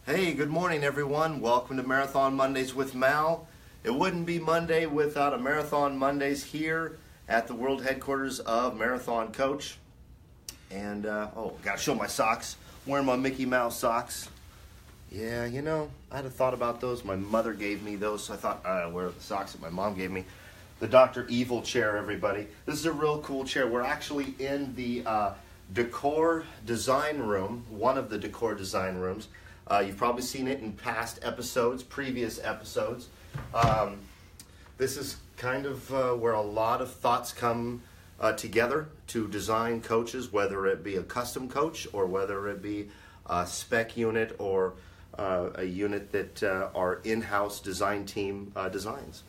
Hey, good morning everyone. Welcome to Marathon Mondays with Mal. It wouldn't be Monday without a Marathon Mondays here at the world headquarters of Marathon Coach. And, gotta show my socks. Wearing my Mickey Mouse socks. Yeah, you know, I had thought about those. My mother gave me those, so I thought I'd wear the socks that my mom gave me. The Dr. Evil chair, everybody. This is a real cool chair. We're actually in the decor design room, one of the decor design rooms. You've probably seen it in past episodes, previous episodes. This is kind of where a lot of thoughts come together to design coaches, whether it be a custom coach or whether it be a spec unit or a unit that our in-house design team designs.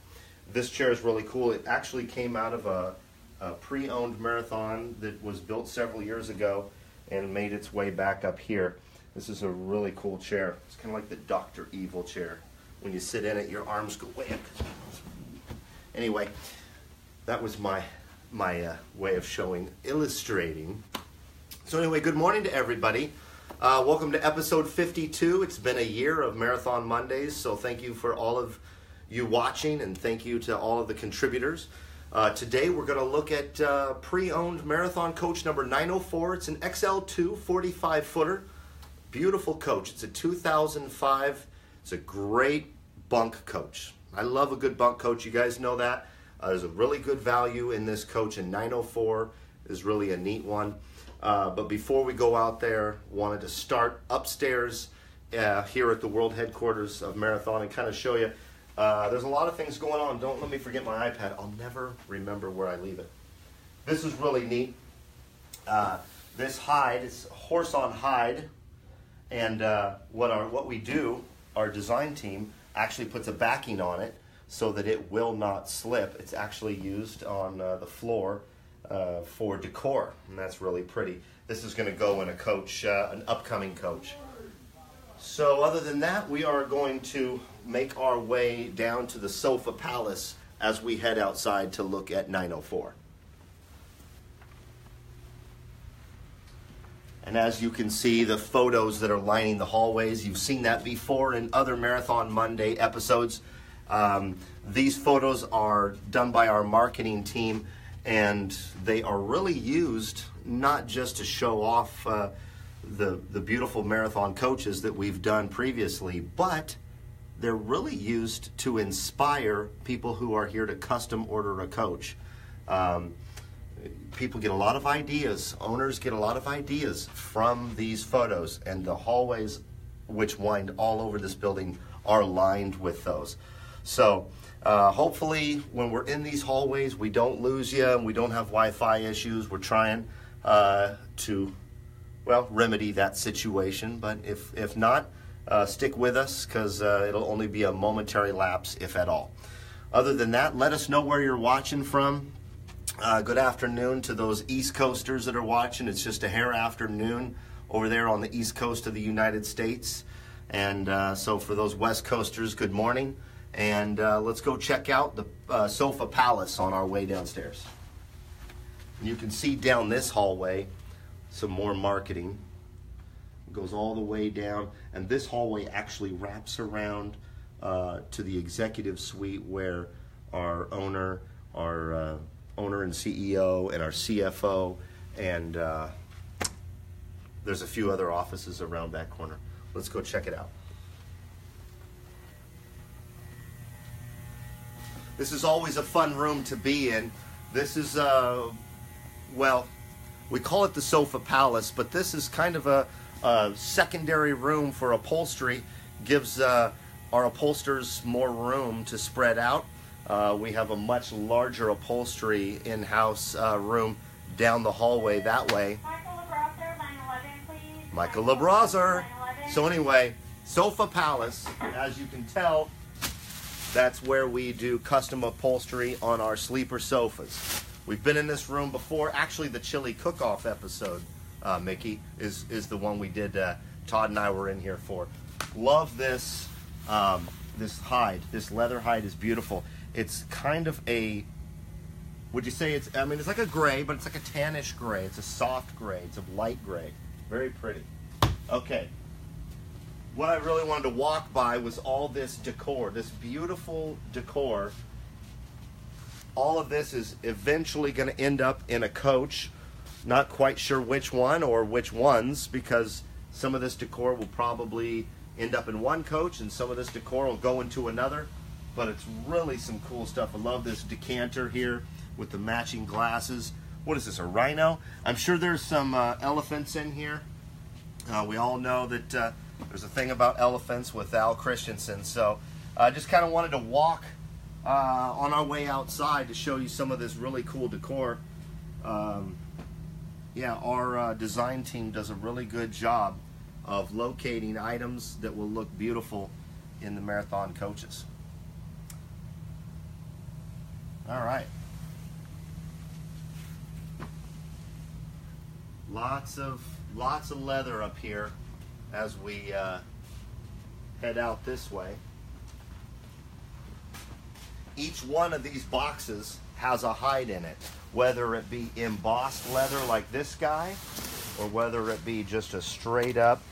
This chair is really cool. It actually came out of a pre-owned Marathon that was built several years ago and made its way back up here. This is a really cool chair. It's kind of like the Dr. Evil chair. When you sit in it, your arms go way up. Anyway, that was my way of illustrating. So anyway, good morning to everybody. Welcome to episode 52. It's been a year of Marathon Mondays, so thank you for all of you watching, and thank you to all of the contributors. Today we're going to look at pre-owned Marathon Coach number 904. It's an XL2 45 footer. Beautiful coach. It's a 2005. It's a great bunk coach. I love a good bunk coach. You guys know that. There's a really good value in this coach, and 904 is really a neat one. But before we go out there, wanted to start upstairs here at the world headquarters of Marathon and kind of show you. There's a lot of things going on. Don't let me forget my iPad. I'll never remember where I leave it. This is really neat. This hide is horse on hide. And what we do, our design team actually puts a backing on it so that it will not slip. It's actually used on the floor for decor, and that's really pretty. This is going to go in a coach, an upcoming coach. So other than that, we are going to make our way down to the Sofa Palace as we head outside to look at 904. And as you can see, the photos that are lining the hallways, you've seen that before in other Marathon Monday episodes. These photos are done by our marketing team, and they are really used not just to show off the beautiful Marathon coaches that we've done previously, but they're really used to inspire people who are here to custom order a coach. People get a lot of ideas, owners get a lot of ideas from these photos, and the hallways which wind all over this building are lined with those. So hopefully when we're in these hallways we don't lose you and we don't have Wi-Fi issues. We're trying to remedy that situation, but if not, stick with us because it'll only be a momentary lapse if at all. Other than that, let us know where you're watching from. Good afternoon to those East Coasters that are watching. It's just a hair afternoon over there on the East Coast of the United States. And so for those West Coasters, good morning. And let's go check out the Sofa Palace on our way downstairs. And you can see down this hallway some more marketing. It goes all the way down. And this hallway actually wraps around to the executive suite where our owner and CEO and our CFO, and there's a few other offices around that corner. Let's go check it out. This is always a fun room to be in. This is, we call it the Sofa Palace, but this is kind of a secondary room for upholstery. Gives our upholsterers more room to spread out. We have a much larger upholstery in-house room down the hallway that way. Michael LeBrasser, line 11, please. Michael LeBrasser. So anyway, Sofa Palace, as you can tell, that's where we do custom upholstery on our sleeper sofas. We've been in this room before. Actually, the chili cook-off episode, Mickey, is the one we did. Todd and I were in here for. Love this this hide. This leather hide is beautiful. It's kind of a, would you say it's, I mean, it's like a gray, but it's like a tannish gray. It's a soft gray. It's a light gray. Very pretty. Okay. what I really wanted to walk by was all this decor, this beautiful decor. All of this is eventually going to end up in a coach. Not quite sure which one or which ones, because some of this decor will probably end up in one coach and some of this decor will go into another. But it's really some cool stuff. I love this decanter here with the matching glasses. What is this, a rhino? I'm sure there's some elephants in here. We all know that there's a thing about elephants with Al Christensen. So I just kind of wanted to walk on our way outside to show you some of this really cool decor. Yeah, our design team does a really good job of locating items that will look beautiful in the Marathon coaches. All right. Lots of leather up here as we head out this way. Each one of these boxes has a hide in it, whether it be embossed leather like this guy, or whether it be just a straight up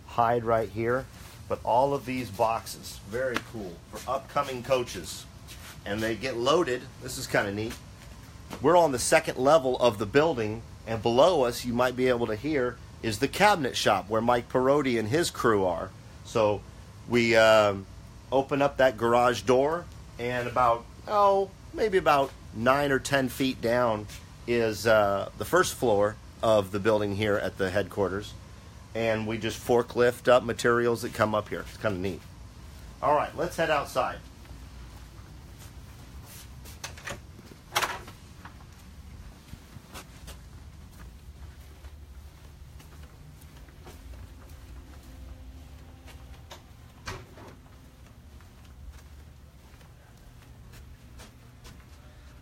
hide right here. But all of these boxes, very cool, for upcoming coaches. And they get loaded. This is kind of neat. We're on the second level of the building, and below us, you might be able to hear, is the cabinet shop where Mike Perotti and his crew are. So we open up that garage door, and maybe about 9 or 10 feet down is the first floor of the building here at the headquarters. And we just forklift up materials that come up here. It's kind of neat. All right, let's head outside.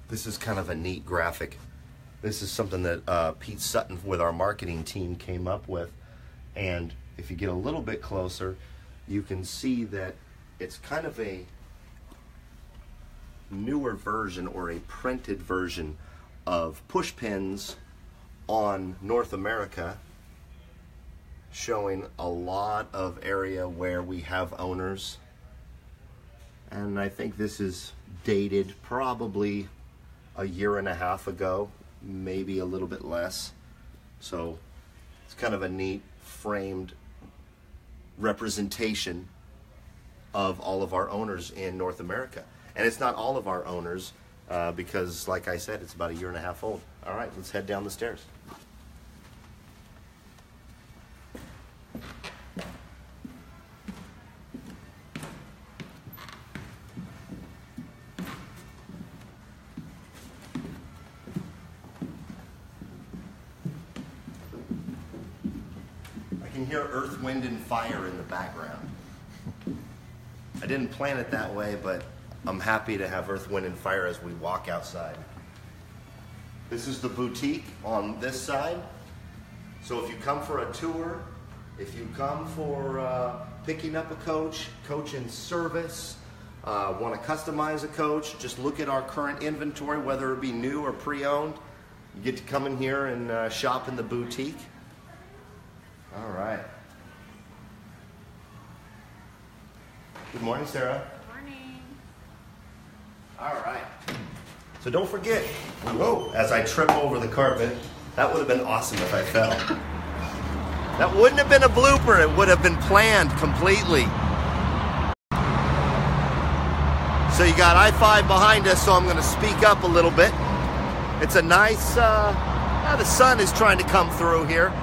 This is kind of a neat graphic. This is something that Pete Sutton with our marketing team came up with. And if you get a little bit closer, you can see that it's kind of a newer version or a printed version of push pins on North America, showing a lot of area where we have owners. And I think this is dated probably a year and a half ago, maybe a little bit less. So it's kind of a neat framed representation of all of our owners in North America. And it's not all of our owners because, like I said, it's about a year and a half old. All right, let's head down the stairs. You can hear Earth, Wind, and Fire in the background. I didn't plan it that way, but I'm happy to have Earth, Wind, and Fire as we walk outside. This is the boutique on this side. So if you come for a tour, if you come for picking up a coach in service, want to customize a coach, just look at our current inventory, whether it be new or pre-owned. You get to come in here and shop in the boutique. All right. Good morning, Sarah. Good morning. All right. So don't forget, whoa, as I trip over the carpet, that would have been awesome if I fell. That wouldn't have been a blooper. It would have been planned completely. So you got I-5 behind us, so I'm going to speak up a little bit. It's a nice, the sun is trying to come through here.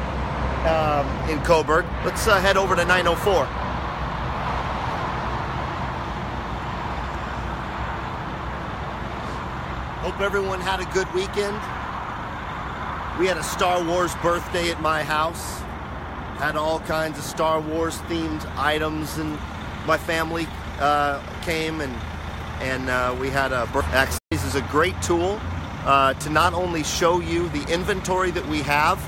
In Coburg. Let's head over to 904. Hope everyone had a good weekend. We had a Star Wars birthday at my house. Had all kinds of Star Wars themed items, and my family came and we had a birthday. Actually, this is a great tool to not only show you the inventory that we have,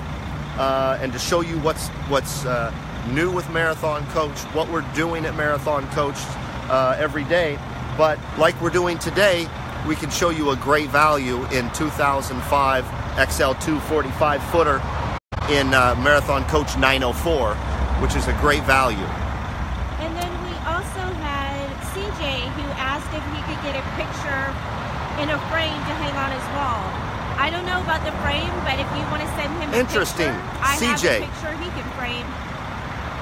and to show you what's new with Marathon Coach, what we're doing at Marathon Coach every day. But like we're doing today, we can show you a great value in 2005 XL2 45 footer in Marathon Coach 904. which is a great value. And then we also had CJ who asked if he could get a picture in a frame to hang on his wall. I don't know about the frame, but if you want to send him a Interesting. picture, I CJ. have a picture he can frame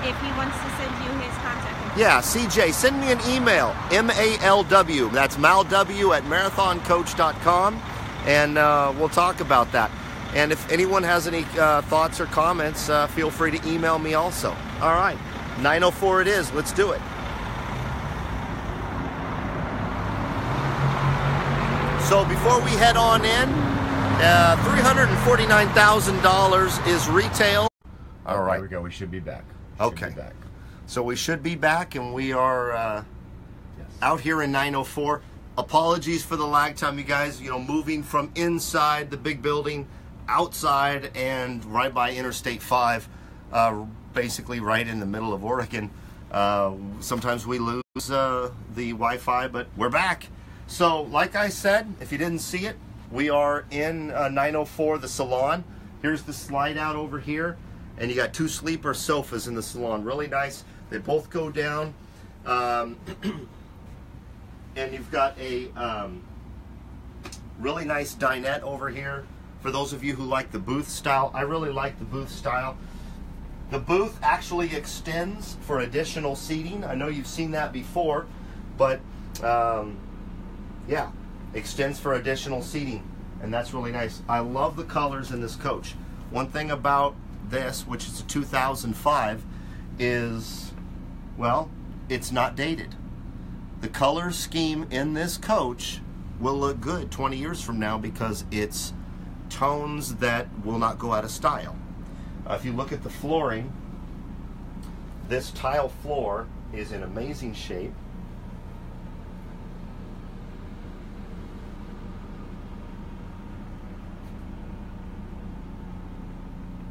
if he wants to send you his contact information. Yeah, CJ, send me an email, MALW, that's malw at marathoncoach.com, and we'll talk about that. And if anyone has any thoughts or comments, feel free to email me also. All right, 9:04 it is. Let's do it. So before we head on in, $349,000 is retail. All right. There we go. We should be back. Okay. So we should be back, and we are out here in 9:04. Apologies for the lag time, you guys. You know, moving from inside the big building outside and right by Interstate 5, basically right in the middle of Oregon. Sometimes we lose the Wi-Fi, but we're back. So, like I said, if you didn't see it, we are in 9:04, the salon. Here's the slide out over here, and you got 2 sleeper sofas in the salon. Really nice. They both go down, and you've got a really nice dinette over here. For those of you who like the booth style, I really like the booth style. The booth actually extends for additional seating. I know you've seen that before, but yeah, extends for additional seating, and that's really nice. I love the colors in this coach. One thing about this, which is a 2005, is, well, it's not dated. The color scheme in this coach will look good 20 years from now because it's tones that will not go out of style. If you look at the flooring, this tile floor is in amazing shape.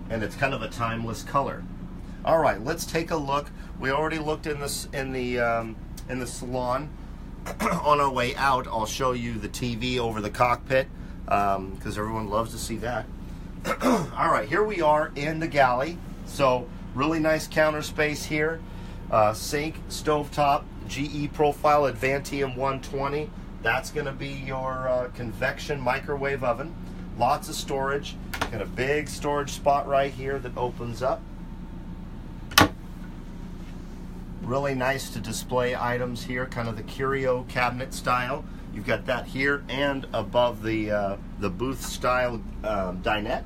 And it's kind of a timeless color. All right, let's take a look. We already looked in the salon. On our way out, I'll show you the TV over the cockpit because everyone loves to see that. All right, here we are in the galley. So really nice counter space here. Sink, stovetop, GE Profile Advantium 120. That's going to be your convection microwave oven. Lots of storage. Got a big storage spot right here that opens up. Really nice to display items here, kind of the curio cabinet style. You've got that here and above the booth style dinette.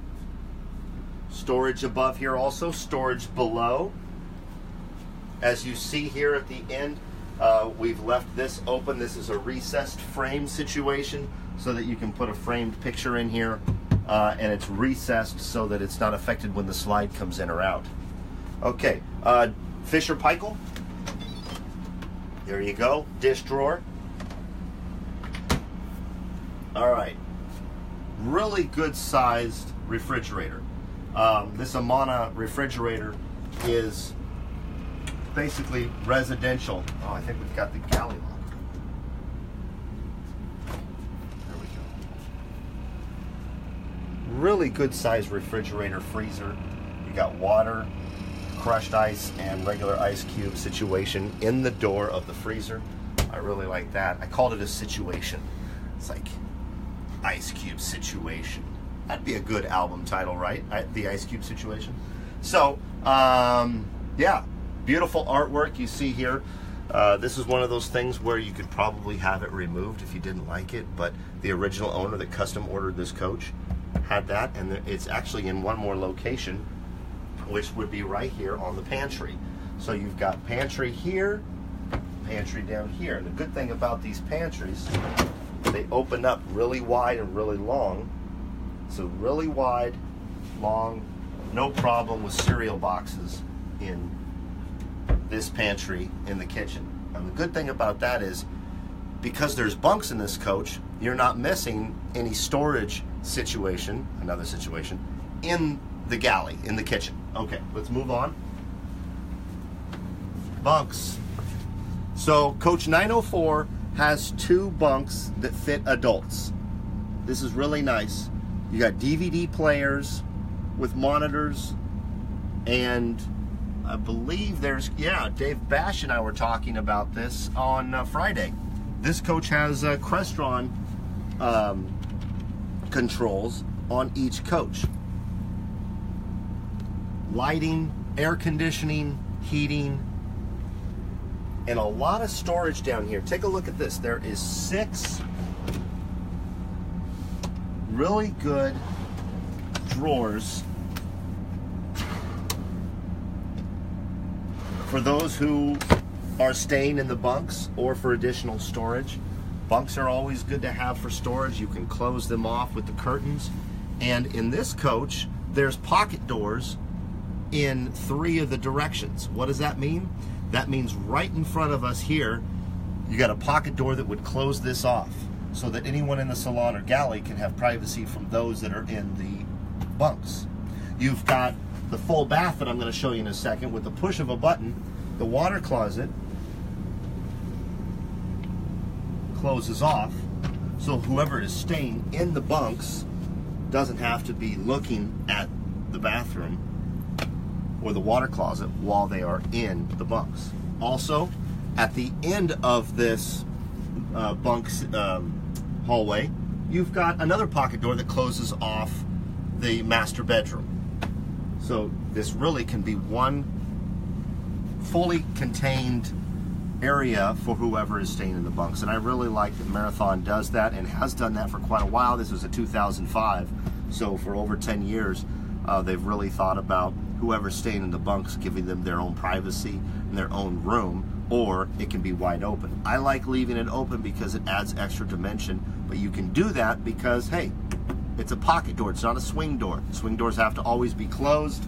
Storage above here also, storage below. As you see here at the end, we've left this open. This is a recessed frame situation so that you can put a framed picture in here, and it's recessed so that it's not affected when the slide comes in or out. Okay, Fisher Paykel. There you go, dish drawer. All right, really good sized refrigerator. This Amana refrigerator is basically residential. Oh, I think we've got the galley lock. There we go. Really good sized refrigerator, freezer. You got water, crushed ice, and regular ice cube situation in the door of the freezer. I really like that. I called it a situation. It's like Ice Cube Situation. That'd be a good album title, right? The Ice Cube Situation. So, yeah, beautiful artwork you see here. This is one of those things where you could probably have it removed if you didn't like it, but the original owner that custom ordered this coach had that, and it's actually in one more location, which would be right here on the pantry. So you've got pantry here, pantry down here. And the good thing about these pantries, they open up really wide and really long. So really wide, long, no problem with cereal boxes in this pantry in the kitchen. And the good thing about that is, because there's bunks in this coach, you're not missing any storage situation, another situation, in the galley, in the kitchen. Okay, let's move on. Bunks. So Coach 904 has 2 bunks that fit adults. This is really nice. You got DVD players with monitors and I believe there's, Dave Bash and I were talking about this on Friday. This coach has Crestron controls on each coach. Lighting, air conditioning, heating, and a lot of storage down here. Take a look at this. There is 6 really good drawers for those who are staying in the bunks or for additional storage. Bunks are always good to have for storage. You can close them off with the curtains. And in this coach, there's pocket doors in 3 of the directions. What does that mean? That means right in front of us here, you got a pocket door that would close this off so that anyone in the salon or galley can have privacy from those that are in the bunks. You've got the full bath that I'm going to show you in a second. With the push of a button, the water closet closes off, so whoever is staying in the bunks doesn't have to be looking at the bathroom or the water closet while they are in the bunks. Also, at the end of this bunks hallway, you've got another pocket door that closes off the master bedroom. So this really can be one fully contained area for whoever is staying in the bunks. And I really like that Marathon does that and has done that for quite a while. This was a 2005, so for over 10 years, they've really thought about whoever's staying in the bunks, giving them their own privacy and their own room, or it can be wide open. I like leaving it open because it adds extra dimension, but you can do that because, hey, it's a pocket door, it's not a swing door. Swing doors have to always be closed.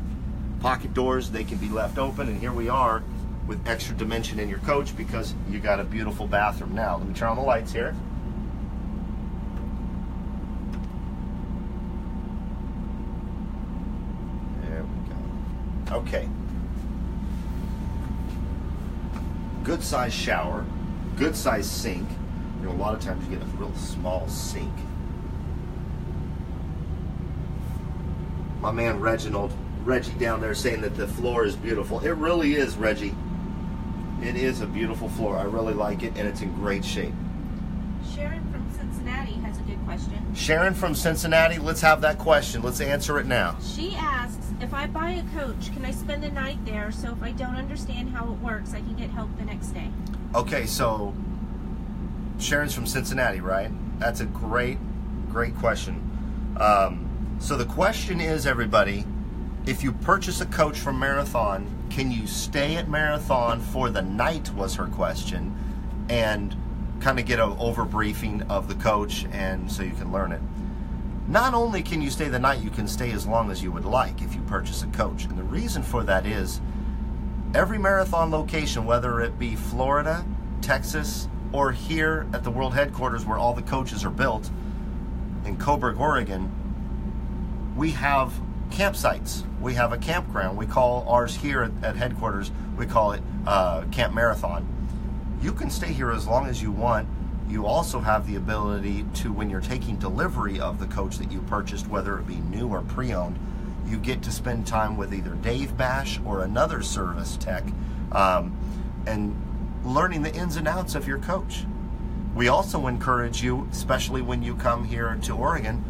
Pocket doors, they can be left open, and here we are with extra dimension in your coach because you got a beautiful bathroom. Now, let me turn on the lights here. There we go. Okay. Good size shower, good size sink. You know, a lot of times you get a real small sink. My man Reggie down there saying that the floor is beautiful. It really is, Reggie. It is a beautiful floor. I really like it, and it's in great shape. Sharon from Cincinnati has a good question. Sharon from Cincinnati, let's have that question. Let's answer it now. She asks, if I buy a coach, can I spend the night there so if I don't understand how it works, I can get help the next day? Okay, so Sharon's from Cincinnati, right? That's a great question. So the question is, everybody, if you purchase a coach from Marathon, can you stay at Marathon for the night, was her question, and kind of get an overbriefing of the coach and so you can learn it. Not only can you stay the night, you can stay as long as you would like if you purchase a coach. And the reason for that is every Marathon location, whether it be Florida, Texas, or here at the world headquarters where all the coaches are built in Coburg, Oregon, we have campsites. We have a campground. We call ours here at headquarters, we call it Camp Marathon. You can stay here as long as you want. You also have the ability to, when you're taking delivery of the coach that you purchased, whether it be new or pre-owned, you get to spend time with either Dave Bash or another service tech and learning the ins and outs of your coach. We also encourage you, especially when you come here to Oregon,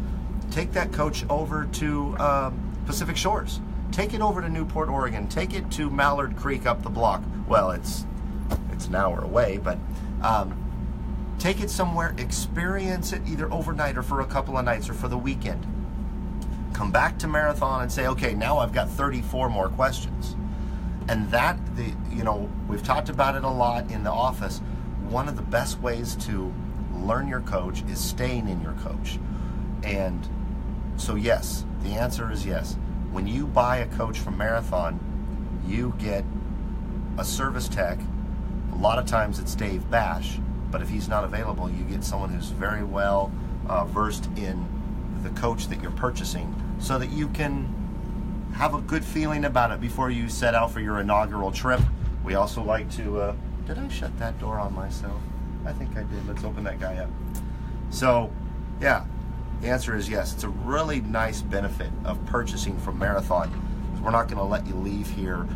take that coach over to Pacific Shores. Take it over to Newport, Oregon. Take it to Mallard Creek up the block. Well, it's an hour away, but take it somewhere, experience it either overnight or for a couple of nights or for the weekend. Come back to Marathon and say, okay, now I've got 34 more questions. And that, we've talked about it a lot in the office. One of the best ways to learn your coach is staying in your coach. And so yes, the answer is yes. When you buy a coach from Marathon, you get a service tech. A lot of times it's Dave Bash, but if he's not available, you get someone who's very well versed in the coach that you're purchasing so that you can have a good feeling about it before you set out for your inaugural trip. We also like to, did I shut that door on myself? I think I did. Let's open that guy up. So, yeah. The answer is yes. It's a really nice benefit of purchasing from Marathon. We're not going to let you leave here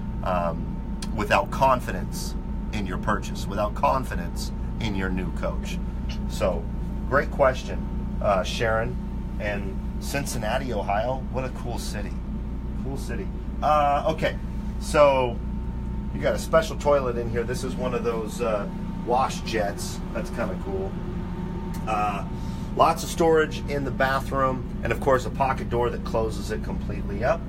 without confidence in your purchase, without confidence in your new coach. So, great question, Sharon. And Cincinnati, Ohio, what a cool city. Cool city. Okay, so you got a special toilet in here. This is one of those wash jets. That's kind of cool. Lots of storage in the bathroom, and of course a pocket door that closes it completely up.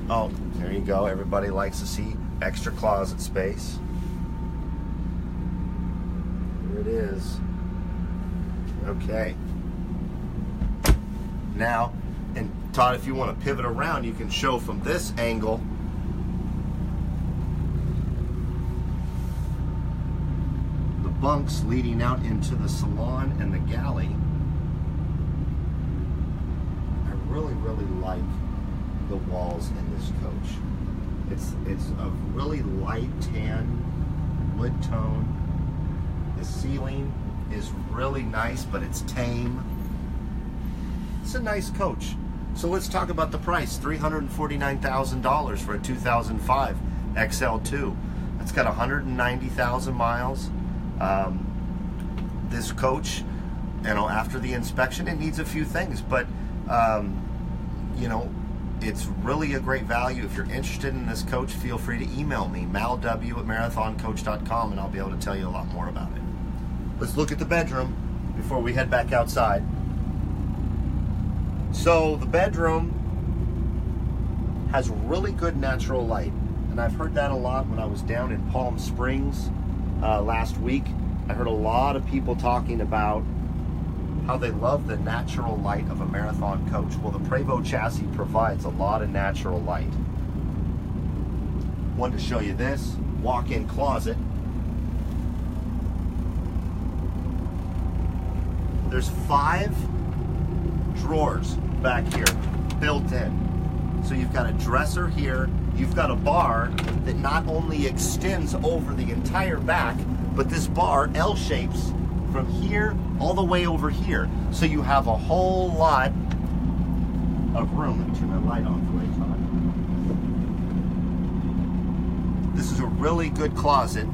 Oh, there you go. Everybody likes to see extra closet space. Here it is. Okay. Now, and Todd, if you want to pivot around, you can show from this angle. The bunks leading out into the salon and the galley. I really, really like the walls in this coach. It's a really light tan wood tone. The ceiling is really nice, but it's tame. It's a nice coach. So let's talk about the price. $349,000 for a 2005 XL2. It's got 190,000 miles. This coach, you know, after the inspection, it needs a few things, but you know, it's really a great value. If you're interested in this coach, feel free to email me, malw@marathoncoach.com, and I'll be able to tell you a lot more about it. Let's look at the bedroom before we head back outside. So the bedroom has really good natural light, and I've heard that a lot when I was down in Palm Springs last week. I heard a lot of people talking about how they love the natural light of a Marathon coach. Well, the Prevost chassis provides a lot of natural light. Wanted to show you this walk-in closet. There's 5 drawers back here built in. So you've got a dresser here, you've got a bar that not only extends over the entire back, but this bar L-shapes from here all the way over here. So you have a whole lot of room. Let me turn my light on for you, Todd. This is a really good closet,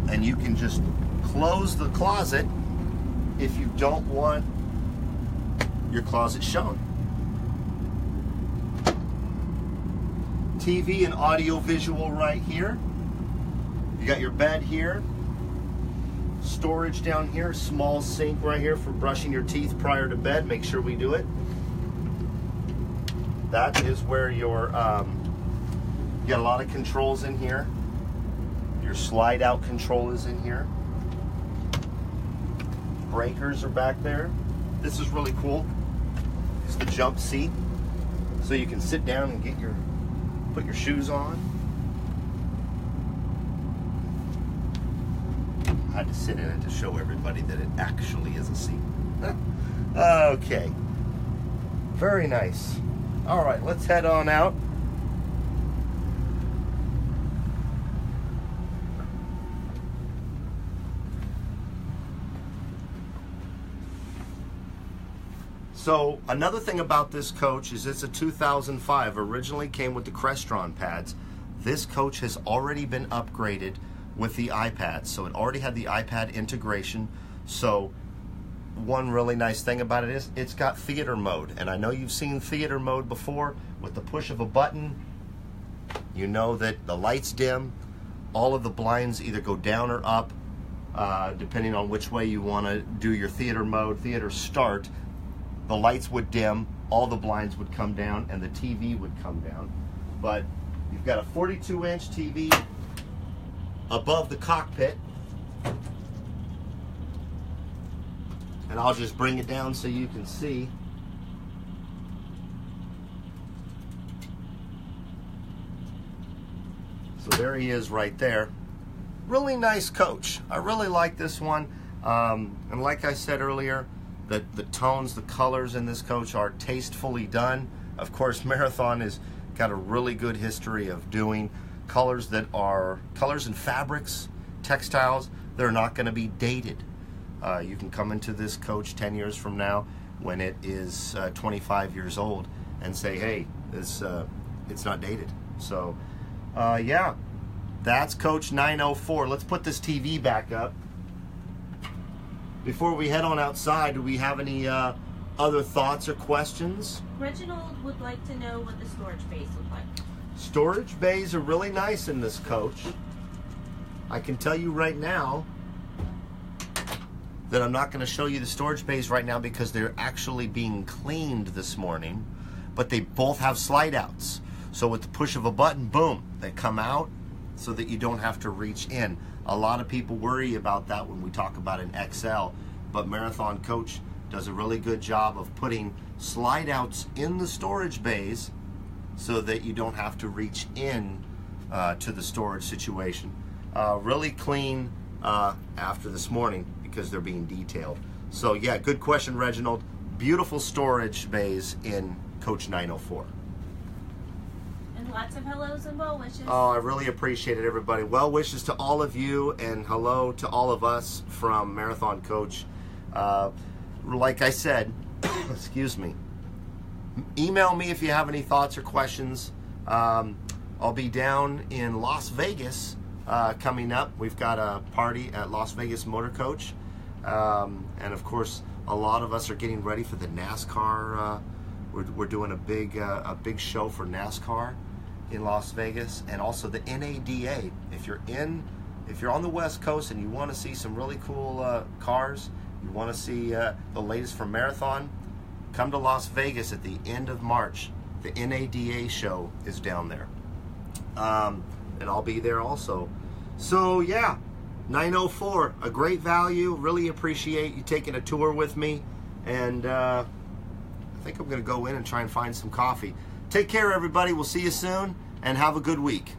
and you can just close the closet if you don't want your closet shown. TV and audio visual right here. You got your bed here. Storage down here, small sink right here for brushing your teeth prior to bed. Make sure we do it. That is where your, you got a lot of controls in here. Your slide out control is in here. Breakers are back there. This is really cool. It's the jump seat. So you can sit down and get put your shoes on. I had to sit in it to show everybody that it actually is a seat. Okay. Very nice. All right, let's head on out. So another thing about this coach is it's a 2005. Originally came with the Crestron pads. This coach has already been upgraded with the iPad. So it already had the iPad integration. So one really nice thing about it is it's got theater mode. And I know you've seen theater mode before. With the push of a button, you know that the lights dim. All of the blinds either go down or up, depending on which way you want to do your theater mode. Theater start, the lights would dim, all the blinds would come down, and the TV would come down. But you've got a 42-inch TV above the cockpit. And I'll just bring it down so you can see. So there he is right there. Really nice coach. I really like this one. And like I said earlier, the tones, the colors in this coach are tastefully done. Of course, Marathon has got a really good history of doing colors that are colors and fabrics, textiles. They're not going to be dated. You can come into this coach 10 years from now when it is 25 years old and say, hey, it's not dated. So yeah, that's Coach 904. Let's put this TV back up. Before we head on outside, do we have any other thoughts or questions? Reginald would like to know what the storage bays look like. Storage bays are really nice in this coach. I can tell you right now that I'm not going to show you the storage bays right now because they're actually being cleaned this morning, but they both have slide outs. So with the push of a button, boom, they come out so that you don't have to reach in. A lot of people worry about that when we talk about an XL, but Marathon Coach does a really good job of putting slide outs in the storage bays so that you don't have to reach in to the storage situation. Really clean after this morning because they're being detailed. So yeah, good question, Reginald. Beautiful storage bays in Coach 904. And lots of hellos and well wishes. Oh, I really appreciate it, everybody. Well wishes to all of you, and hello to all of us from Marathon Coach. Like I said, excuse me, email me if you have any thoughts or questions. I'll be down in Las Vegas coming up. We've got a party at Las Vegas Motor Coach. And of course, a lot of us are getting ready for the NASCAR. We're doing a big show for NASCAR in Las Vegas, and also the NADA. If you're on the West Coast and you want to see some really cool cars, you want to see the latest from Marathon, come to Las Vegas at the end of March. The NADA show is down there, and I'll be there also. So yeah, 904, a great value. Really appreciate you taking a tour with me, and I think I'm going to go in and try and find some coffee. Take care, everybody. We'll see you soon, and have a good week.